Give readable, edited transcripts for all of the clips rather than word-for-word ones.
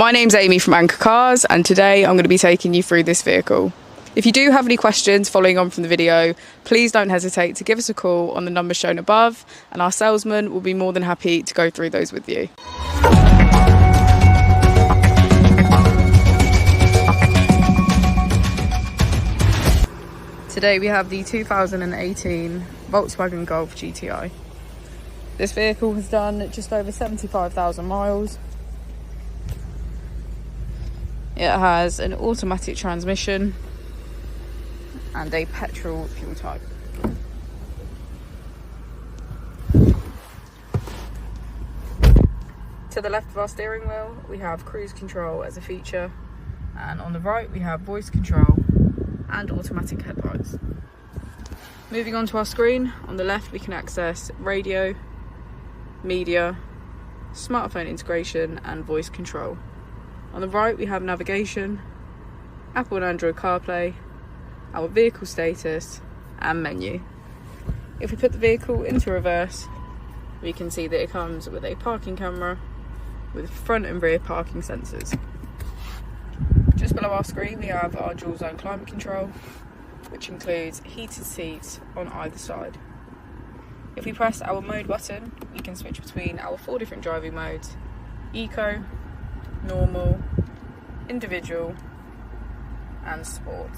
My name's Amy from Anchor Cars, and today I'm going to be taking you through this vehicle. If you do have any questions following on from the video, please don't hesitate to give us a call on the number shown above, and our salesman will be more than happy to go through those with you. Today we have the 2018 Volkswagen Golf GTI. This vehicle has done just over 75,000 miles. It has an automatic transmission and a petrol fuel type. To the left of our steering wheel we have cruise control as a feature, and on the right we have voice control and automatic headlights. Moving on to our screen, on the left we can access radio, media, smartphone integration and voice control. On the right we have navigation, Apple and Android CarPlay, our vehicle status and menu. If we put the vehicle into reverse, we can see that it comes with a parking camera with front and rear parking sensors. Just below our screen we have our dual zone climate control, which includes heated seats on either side. If we press our mode button, we can switch between our 4 different driving modes: eco, normal, individual and sport.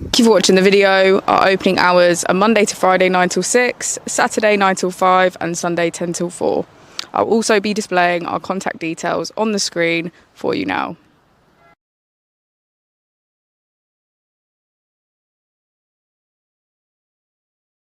Thank you for watching the video. Our opening hours are Monday to Friday 9 till 6, Saturday 9 till 5 and Sunday 10 till 4. I'll also be displaying our contact details on the screen for you now.